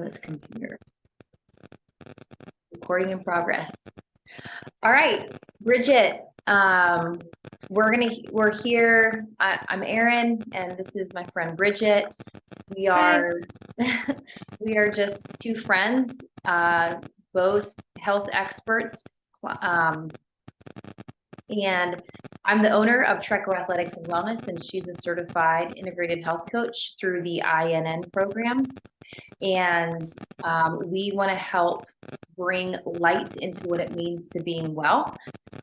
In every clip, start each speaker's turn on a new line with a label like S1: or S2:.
S1: this computer. Recording in progress. All right, Bridget. We're here. I'm Erin, and this is my friend Bridget. We are we are just two friends, both health experts. And I'm the owner of Treco Athletics and Wellness, and she's a certified integrated health coach through the INN program. And we want to help bring light into what it means to being well.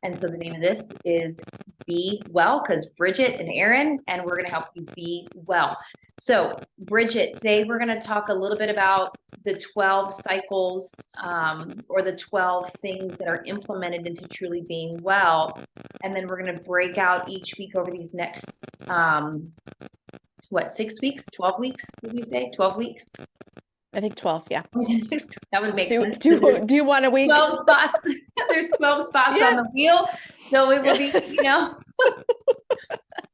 S1: And so the name of this is Be Well, because Bridget and Erin, and we're going to help you be well. So Bridget, today we're going to talk a little bit about the 12 cycles or the 12 things that are implemented into truly being well. And then we're going to break out each week over these next, 6 weeks, 12 weeks, would you say? 12 weeks?
S2: I think 12, yeah.
S1: That would make sense.
S2: Do you want a week?
S1: 12 spots. There's 12 spots on the wheel. So it will be,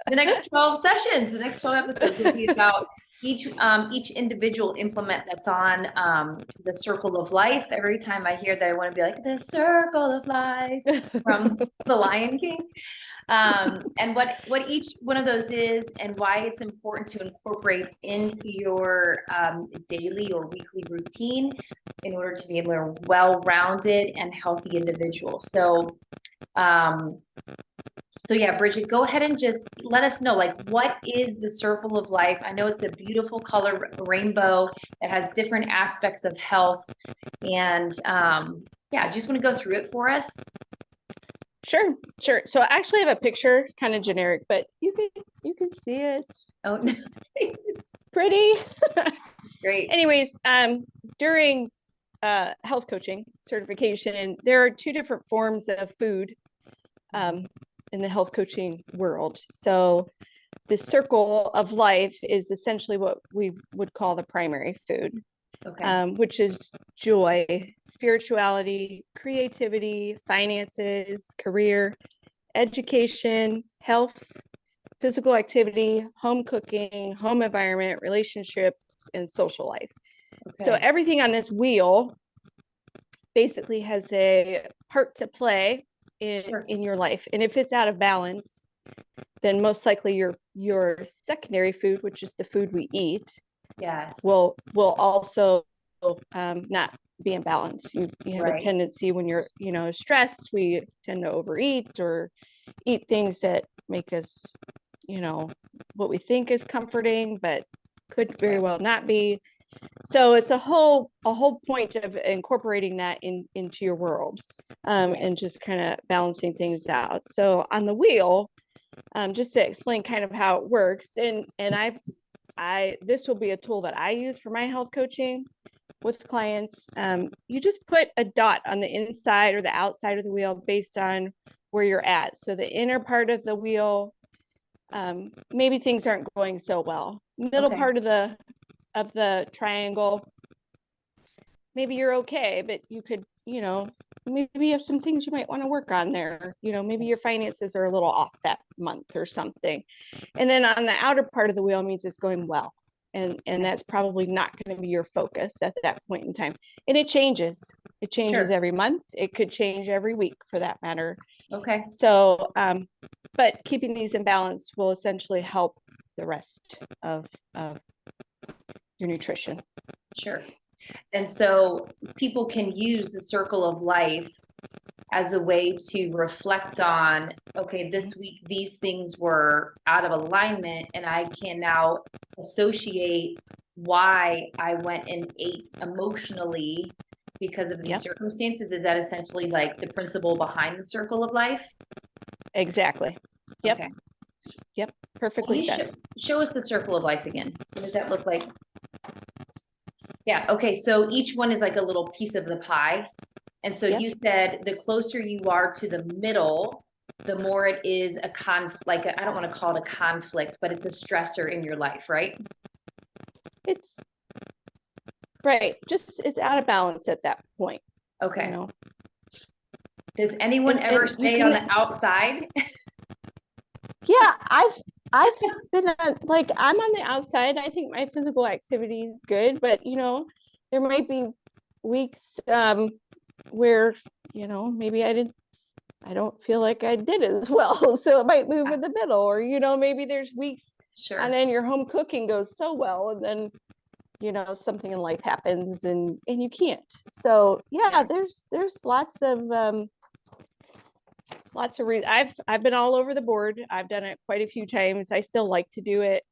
S1: the next 12 sessions, the next 12 episodes will be about each individual implement that's on the circle of life. Every time I hear that, I want to be like, the circle of life from The Lion King. And what each one of those is and why it's important to incorporate into your daily or weekly routine in order to be a more well-rounded and healthy individual. So yeah, Bridget, go ahead and just let us know, like, what is the circle of life? I know it's a beautiful color rainbow that has different aspects of health. And yeah, just want to go through it for us.
S2: Sure. So I actually have a picture, kind of generic, but you can see it.
S1: Oh, nice.
S2: Pretty.
S1: Great.
S2: Anyways, during health coaching certification, there are two different forms of food in the health coaching world. So the circle of life is essentially what we would call the primary food. Okay. Which is joy, spirituality, creativity, finances, career, education, health, physical activity, home cooking, home environment, relationships, and social life. Okay. So everything on this wheel basically has a part to play in your life. And if it's out of balance, then most likely your secondary food, which is the food we eat, yes, will also not be in balance. You have a tendency when you're stressed, we tend to overeat or eat things that make us what we think is comforting but could very well not be. So it's a whole point of incorporating that into your world and just kind of balancing things out. So on the wheel, just to explain kind of how it works, and this will be a tool that I use for my health coaching with clients. You just put a dot on the inside or the outside of the wheel based on where you're at. So the inner part of the wheel, maybe things aren't going so well. Middle part of the triangle, maybe you're okay, but you could, maybe you have some things you might want to work on there. Maybe your finances are a little off that month or something. And then on the outer part of the wheel means it's going well. And that's probably not going to be your focus at that point in time. And it changes. It changes every month. It could change every week for that matter. Okay. So, but keeping these in balance will essentially help the rest of your nutrition. Sure.
S1: And so people can use the circle of life as a way to reflect on, okay, this week, these things were out of alignment, and I can now associate why I went and ate emotionally because of these circumstances. Is that essentially like the principle behind the circle of life?
S2: Exactly. Yep. Okay. Yep. Perfectly said.
S1: Show us the circle of life again. What does that look like? Yeah. Okay. So each one is like a little piece of the pie. And so you said the closer you are to the middle, the more it is a like I don't want to call it a conflict, but it's a stressor in your life, right?
S2: It's right. Just it's out of balance at that point.
S1: Okay. Does anyone ever stay on the outside?
S2: Yeah, I've been I'm on the outside. I think my physical activity is good, but there might be weeks where, maybe I don't feel like I did as well. So it might move in the middle, or, maybe there's weeks and then your home cooking goes so well, and then, something in life happens and you can't. So yeah, there's lots of reasons. I've been all over the board. I've done it quite a few times. I still like to do it.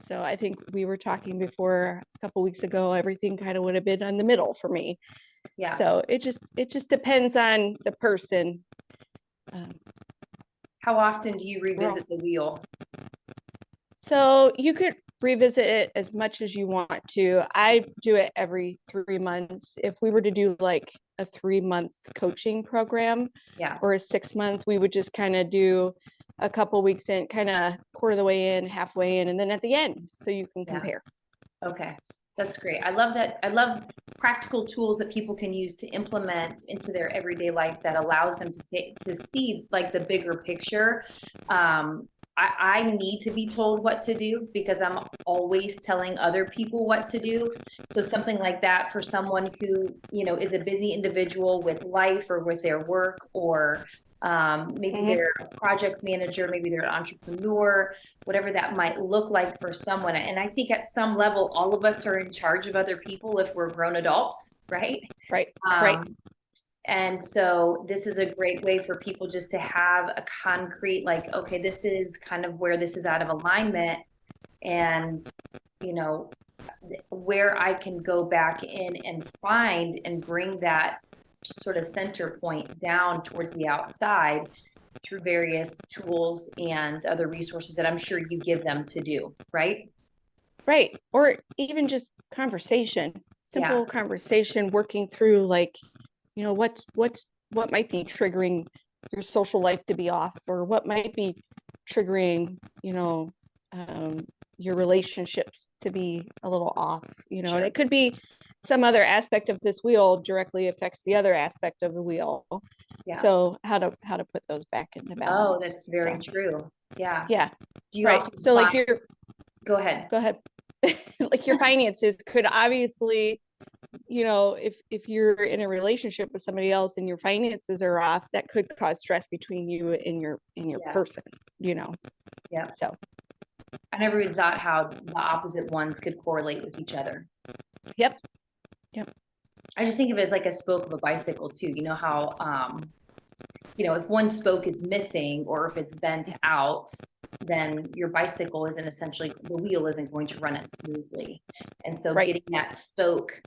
S2: So I think we were talking before a couple weeks ago, everything kind of would have been in the middle for me.
S1: Yeah.
S2: So it just depends on the person.
S1: How often do you revisit the wheel?
S2: So you could revisit it as much as you want to. I do it every 3 months. If we were to do like a 3-month coaching program, or a 6-month, we would just kind of do a couple weeks in, kind of quarter the way in, halfway in, and then at the end, so you can compare.
S1: Okay, that's great. I love that. I love practical tools that people can use to implement into their everyday life that allows them to see like the bigger picture. I need to be told what to do because I'm always telling other people what to do. So something like that for someone who, is a busy individual with life or with their work, or maybe they're a project manager, maybe they're an entrepreneur, whatever that might look like for someone. And I think at some level, all of us are in charge of other people if we're grown adults, right?
S2: Right.
S1: And so this is a great way for people just to have a concrete, like, okay, this is kind of where this is out of alignment, and, where I can go back in and find and bring that sort of center point down towards the outside through various tools and other resources that I'm sure you give them to do, right?
S2: Right. Or even just conversation, simple conversation, working through like, what might be triggering your social life to be off, or what might be triggering, your relationships to be a little off, and it could be some other aspect of this wheel directly affects the other aspect of the wheel. So how to put those back into balance.
S1: Oh, that's very true. Yeah.
S2: Do you so like
S1: go ahead.
S2: Like your finances could obviously, if you're in a relationship with somebody else and your finances are off, that could cause stress between you and your person, So
S1: I never even thought how the opposite ones could correlate with each other.
S2: Yep.
S1: I just think of it as like a spoke of a bicycle too. You know how, if one spoke is missing or if it's bent out, then your bicycle isn't essentially, the wheel isn't going to run it smoothly. And so getting that spoke,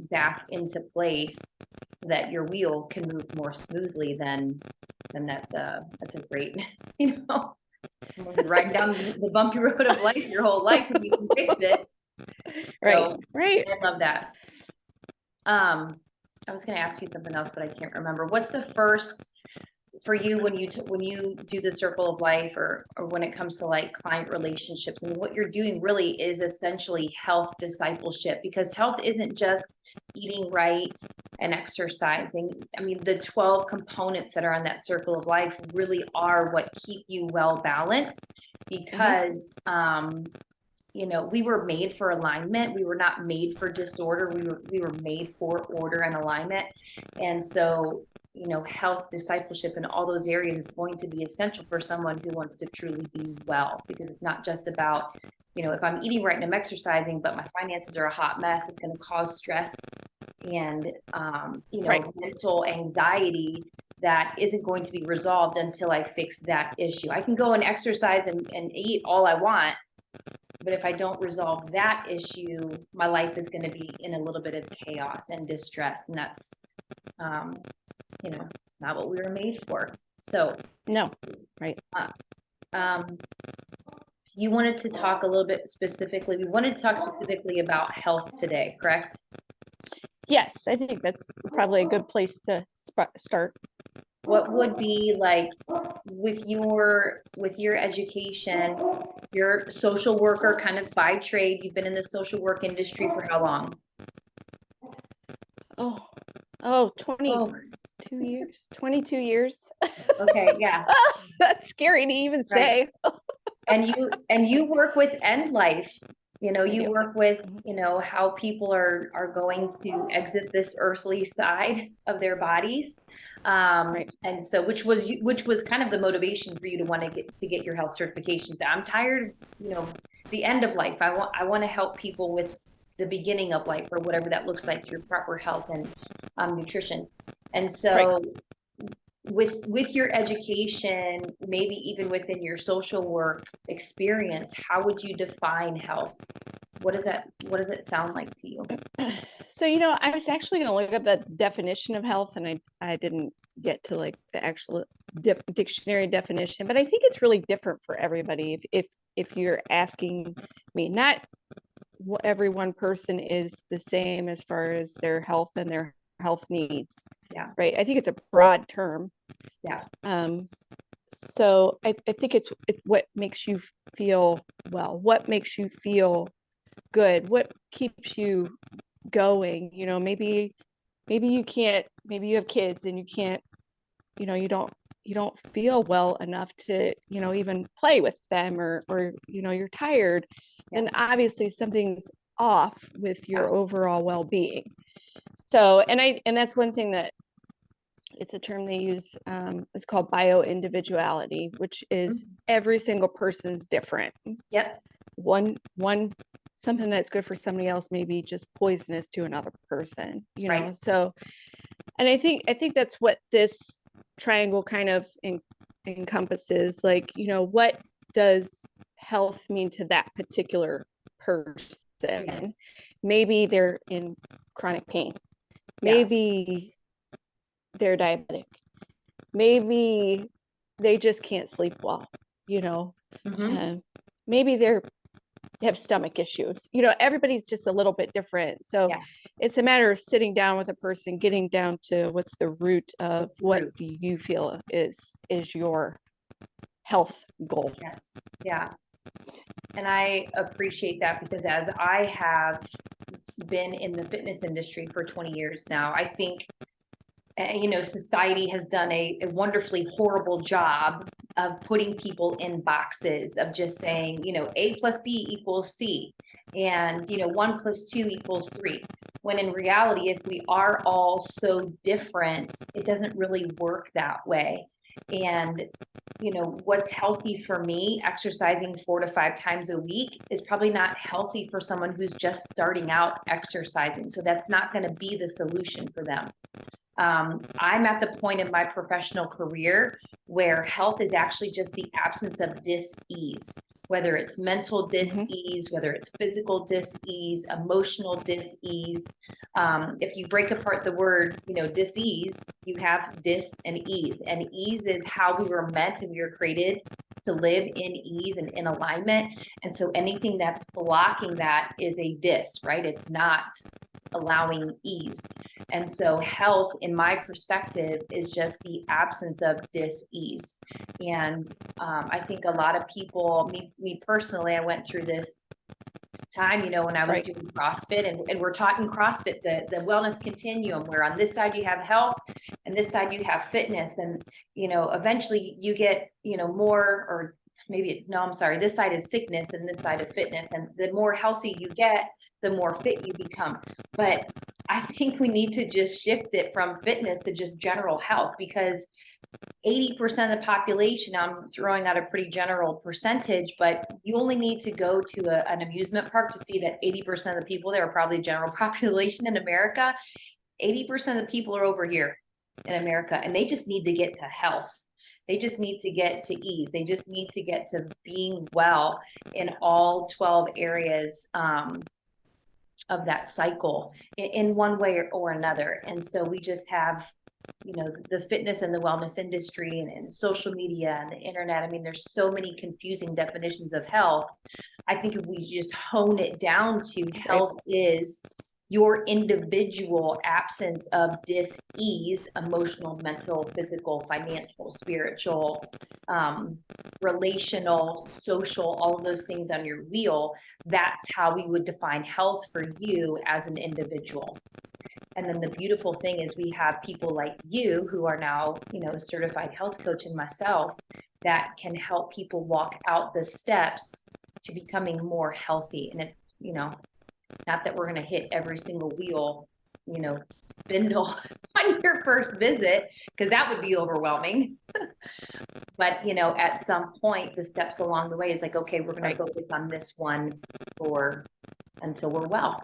S1: back into place so that your wheel can move more smoothly, then that's a great, riding down the bumpy road of life your whole life and you can fix it.
S2: Right.
S1: I love that. I was going to ask you something else, but I can't remember. What's the first for you when you do the circle of life, or when it comes to like client relationships? And what you're doing really is essentially health discipleship, because health isn't just eating right and exercising. I mean, the 12 components that are on that circle of life really are what keep you well balanced, because we were made for alignment. We were not made for disorder. We were made for order and alignment. And so, health discipleship in all those areas is going to be essential for someone who wants to truly be well, because it's not just about, if I'm eating right and I'm exercising, but my finances are a hot mess, it's going to cause stress and, mental anxiety that isn't going to be resolved until I fix that issue. I can go and exercise and eat all I want, but if I don't resolve that issue, my life is going to be in a little bit of chaos and distress. And that's, not what we were made for. So,
S2: no, right.
S1: You wanted to talk a little bit specifically. We wanted to talk specifically about health today, correct?
S2: Yes, I think that's probably a good place to start.
S1: What would be like with your education, your social worker kind of by trade? You've been in the social work industry for how long?
S2: 22 years. 22 years.
S1: Okay, yeah.
S2: That's scary to even say.
S1: And you work with end life You
S2: do.
S1: work with, how people are going to exit this earthly side of their bodies.
S2: Right.
S1: And so which was kind of the motivation for you to want to get your health certifications. I'm tired, the end of life. I want to help people with the beginning of life, or whatever that looks like, through proper health and nutrition. And
S2: Right.
S1: so with your education, maybe even within your social work experience, how would you define health? What does it sound like to you?
S2: So, I was actually going to look up the definition of health, and I didn't get to like the actual dictionary definition, but I think it's really different for everybody. If you're asking me, not every one person is the same as far as their health and their health needs.
S1: Yeah.
S2: Right. I think it's a broad term.
S1: Yeah.
S2: So I think it's what makes you feel well, what makes you feel good, what keeps you going. Maybe you can't, maybe you have kids and you can't, you don't feel well enough to, even play with them, or you're tired.
S1: Yeah.
S2: Then obviously something's off with your
S1: Yeah.
S2: overall well-being. So, and that's one thing that it's a term they use. It's called bio-individuality, which is every single person's different.
S1: Yep.
S2: One something that's good for somebody else may be just poisonous to another person.
S1: Right.
S2: So, and I think that's what this triangle kind of encompasses. Like, what does health mean to that particular person?
S1: Yes.
S2: Maybe they're in chronic pain.
S1: Yeah.
S2: Maybe they're diabetic. Maybe they just can't sleep well. Maybe they have stomach issues. Everybody's just a little bit different. So
S1: Yeah.
S2: it's a matter of sitting down with a person, getting down to what's the root of what do you feel is your health goal.
S1: Yes. Yeah. And I appreciate that, because as I have been in the fitness industry for 20 years now, I think society has done a wonderfully horrible job of putting people in boxes, of just saying, A plus B equals C, and, 1 plus 2 equals 3. When in reality, if we are all so different, it doesn't really work that way. And, what's healthy for me, exercising 4 to 5 times a week, is probably not healthy for someone who's just starting out exercising. So that's not going to be the solution for them. I'm at the point in my professional career where health is actually just the absence of dis-ease, whether it's mental dis-ease, whether it's physical dis-ease, emotional dis-ease. If you break apart the word, dis-ease, you have dis and ease. And ease is how we were meant and we were created to live in ease and in alignment. And so anything that's blocking that is a dis, right? It's not allowing ease. And so health, in my perspective, is just the absence of dis-ease. And I think a lot of people, me personally, I went through this time, when I was doing CrossFit, and we're talking CrossFit, the wellness continuum, where on this side you have health and this side you have fitness. And, eventually you get, more, or maybe, no, I'm sorry, this side is sickness and this side of fitness. And the more healthy you get, the more fit you become. But I think we need to just shift it from fitness to just general health, because 80% of the population, I'm throwing out a pretty general percentage, but you only need to go to an amusement park to see that 80% of the people there are probably general population in America. 80% of the people are over here in America, and they just need to get to health. They just need to get to ease. They just need to get to being well in all 12 areas of that cycle in one way or another. And so we just have, the fitness and the wellness industry and social media and the internet. I mean, there's so many confusing definitions of health. I think if we just hone it down to health is your individual absence of dis-ease, emotional, mental, physical, financial, spiritual, relational, social, all of those things on your wheel. That's how we would define health for you as an individual. And then the beautiful thing is we have people like you who are now, a certified health coach, and myself, that can help people walk out the steps to becoming more healthy. And it's you know, not that we're going to hit every single wheel, you know, spindle on your first visit, because that would be overwhelming. But, you know, at some point, the steps along the way is like, okay, we're going to focus on this one until we're well.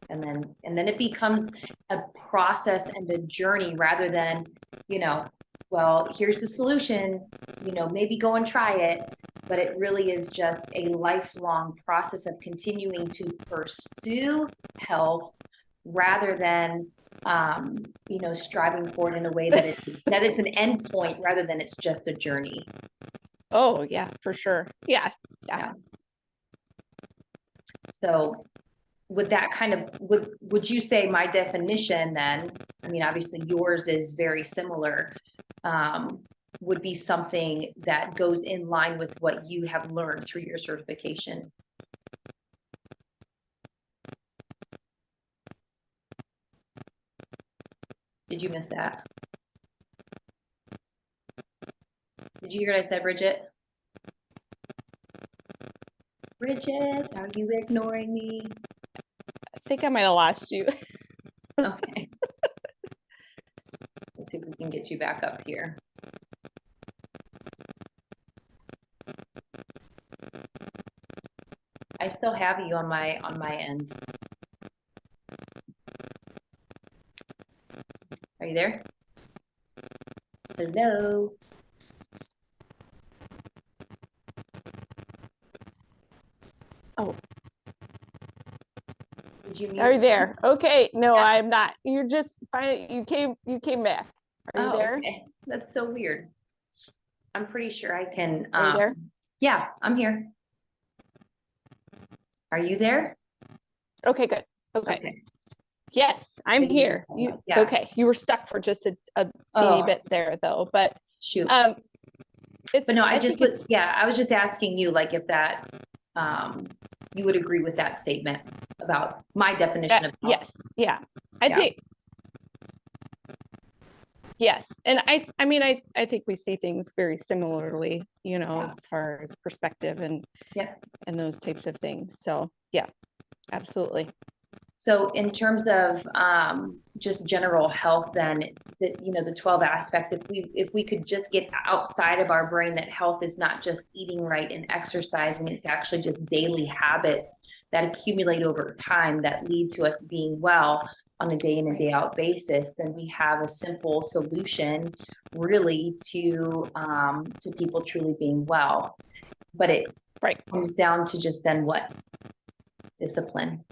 S1: And then it becomes a process and a journey rather than, you know, well, here's the solution, you know, maybe go and try it. But it really is just a lifelong process of continuing to pursue health rather than, you know, striving for it in a way that it's an end point rather than it's just a journey.
S2: Oh yeah, for sure. Yeah.
S1: So would that kind of, would you say my definition then, I mean, obviously yours is very similar, would be something that goes in line with what you have learned through your certification? Did you miss that? Did you hear what I said, Bridget? Bridget, are you ignoring me?
S2: I think I might have lost you.
S1: Okay. Let's see if we can get you back up here. I still have you on my end. Are you there? Hello?
S2: Oh.
S1: Did you mute?
S2: Are you there? Okay. No, yeah. I'm not. You're just fine. You came back. Are you there?
S1: Okay. That's so weird. I'm pretty sure I can.
S2: Are you there?
S1: Yeah, I'm here. Are you there?
S2: Okay, good. Okay. Yes, I'm here. You okay? You were stuck for just a teeny bit there, though. But
S1: shoot.
S2: But
S1: no, I was just asking you, like, if that you would agree with that statement about my definition of health.
S2: Yes. Yeah. I think. Yes. And I mean, I think we see things very similarly, you know, as far as perspective and those types of things. So yeah, absolutely.
S1: So in terms of just general health, then, you know, the 12 aspects, if we could just get outside of our brain that health is not just eating right and exercising, it's actually just daily habits that accumulate over time that lead to us being well on a day in and day out basis, then we have a simple solution really to people truly being well. But it comes down to just then what? Discipline.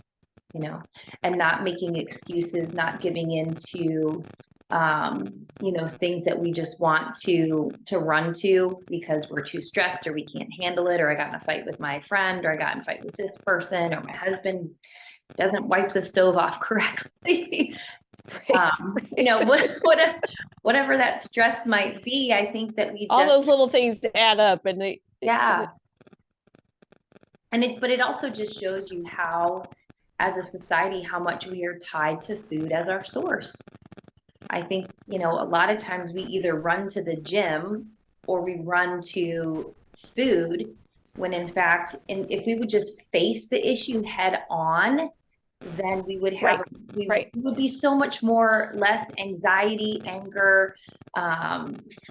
S1: You know, and not making excuses, not giving into, you know, things that we just want to run to because we're too stressed or we can't handle it, or I got in a fight with my friend, or I got in a fight with this person, or my husband doesn't wipe the stove off correctly. You know, whatever that stress might be, I think that we
S2: all those little things add up, and
S1: but it also just shows you how, as a society, how much we are tied to food as our source. I think, you know, a lot of times we either run to the gym or we run to food, when in fact, if we would just face the issue head on, then we would have, we would be so much more less anxiety, anger,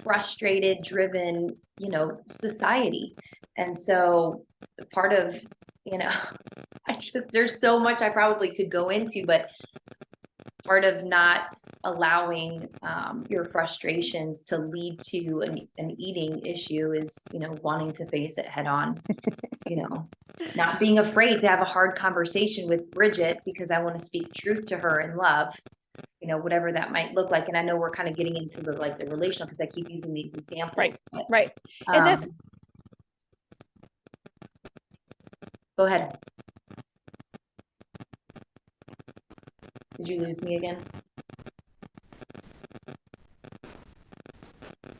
S1: frustrated, driven, you know, society. And so part of, you know, there's so much I probably could go into, but part of not allowing your frustrations to lead to an eating issue is, you know, wanting to face it head on, you know, not being afraid to have a hard conversation with Bridget because I want to speak truth to her in love, you know, whatever that might look like. And I know we're kind of getting into the relational, because I keep using these examples.
S2: Right. And that's,
S1: go ahead. Did you lose me again?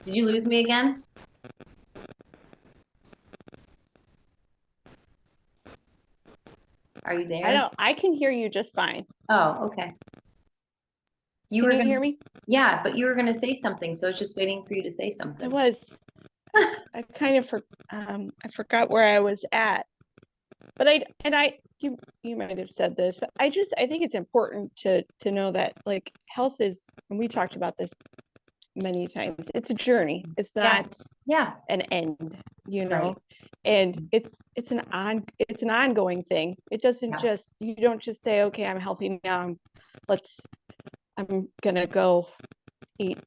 S1: Did you lose me again? Are you there?
S2: I can hear you just fine.
S1: Oh, okay.
S2: Can you hear me?
S1: Yeah, but you were going to say something, so I was just waiting for you to say something.
S2: I was. I kind of I forgot where I was at. But you might have said this, but I think it's important to know that like health is, and we talked about this many times, it's a journey. It's not an end, you know,
S1: right.
S2: and it's an ongoing thing. It doesn't just, you don't just say, okay, I'm healthy now, I'm gonna go eat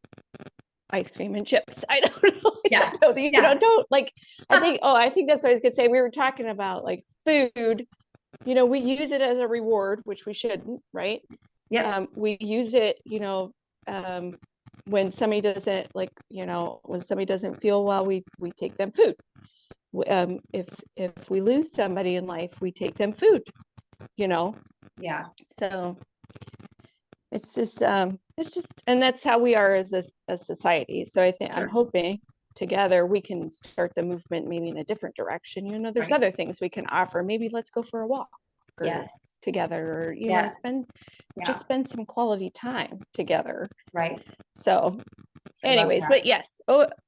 S2: ice cream and chips. I don't know. Don't like, I think that's what I was gonna say. We were talking about like food, you know, we use it as a reward, which we shouldn't, right?
S1: Yeah.
S2: We use it, when somebody doesn't when somebody doesn't feel well, we take them food. If we lose somebody in life, we take them food, you know?
S1: Yeah.
S2: So it's just, and that's how we are as a society. So I think I'm hoping together we can start the movement maybe in a different direction. You know, there's other things we can offer. Maybe let's go for a walk together, or just spend some quality time together.
S1: Right.
S2: So anyways, but yes,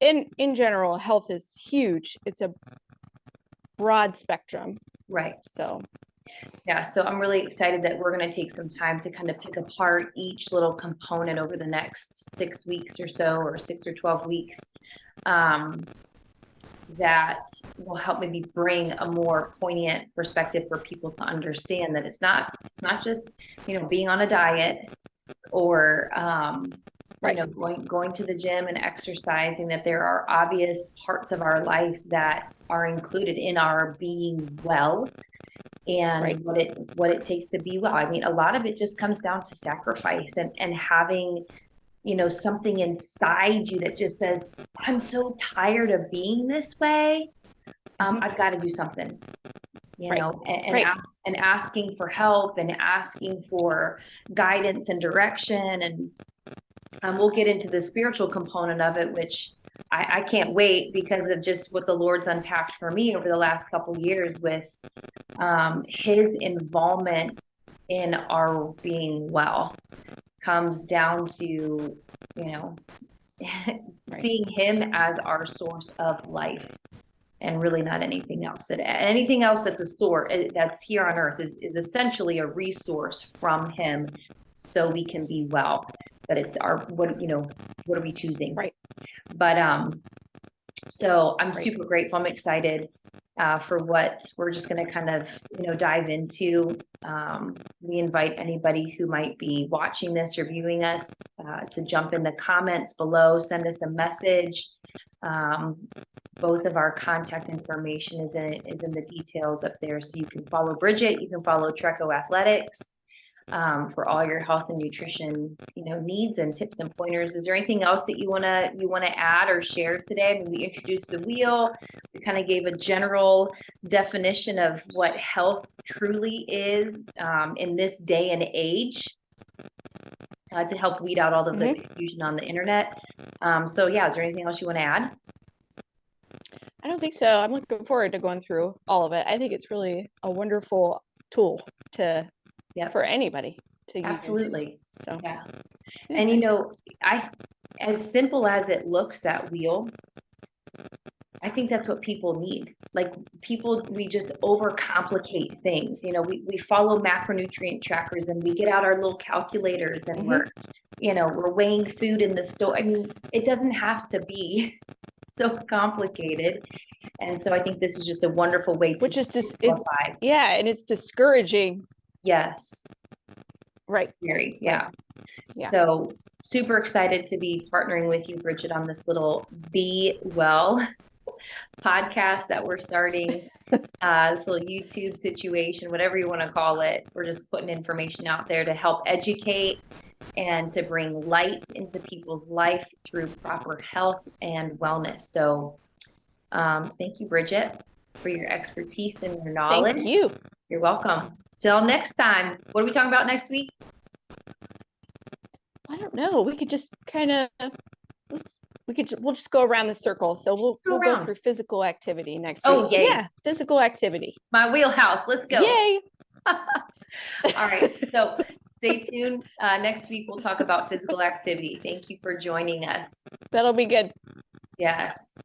S2: in general, health is huge. It's a broad spectrum.
S1: Right.
S2: So
S1: so I'm really excited that we're going to take some time to kind of pick apart each little component over the next 6 weeks or so, or 6 or 12 weeks, that will help maybe bring a more poignant perspective for people to understand that it's not just, being on a diet or, going to the gym and exercising, that there are obvious parts of our life that are included in our being well, and what it takes to be well. I mean, a lot of it just comes down to sacrifice and having, something inside you that just says, I'm so tired of being this way. I've got to do something, and asking for help and asking for guidance and direction. And we'll get into the spiritual component of it, which I can't wait, because of just what the Lord's unpacked for me over the last couple of years with his involvement in our being well. Comes down to, seeing him as our source of life, and really not anything else. Anything else that's a source that's here on earth is essentially a resource from him, so we can be well. But it's what are we choosing?
S2: Right.
S1: But so I'm super grateful. I'm excited for what we're just going to kind of, dive into. We invite anybody who might be watching this or viewing us to jump in the comments below, send us a message. Both of our contact information is in the details up there. So you can follow Bridget, you can follow Treco Athletics for all your health and nutrition, needs and tips and pointers. Is there anything else that you wanna add or share today? I mean, we introduced the wheel. We kind of gave a general definition of what health truly is in this day and age, to help weed out all of the confusion on the internet. So yeah, is there anything else you want to add?
S2: I don't think so. I'm looking forward to going through all of it. I think it's really a wonderful tool for anybody to
S1: Absolutely.
S2: use. So
S1: yeah. And as simple as it looks, that wheel, I think that's what people need. Like, we just overcomplicate things. We follow macronutrient trackers, and we get out our little calculators, and we're weighing food in the store. I mean, it doesn't have to be so complicated. And so I think this is just a wonderful way to simplify.
S2: And it's discouraging.
S1: Yes.
S2: Right.
S1: Very. Yeah. So super excited to be partnering with you, Bridget, on this little Be Well podcast that we're starting. This little YouTube situation, whatever you want to call it. We're just putting information out there to help educate and to bring light into people's life through proper health and wellness. So thank you, Bridget, for your expertise and your knowledge.
S2: Thank you.
S1: You're welcome. Till next time. What are we talking about next week?
S2: I don't know. We could just kind of we'll just go around the circle. So we'll go through physical activity next week.
S1: Oh, yay.
S2: Yeah, physical activity.
S1: My wheelhouse. Let's go.
S2: Yay.
S1: All right. So stay tuned. Next week we'll talk about physical activity. Thank you for joining us.
S2: That'll be good.
S1: Yes.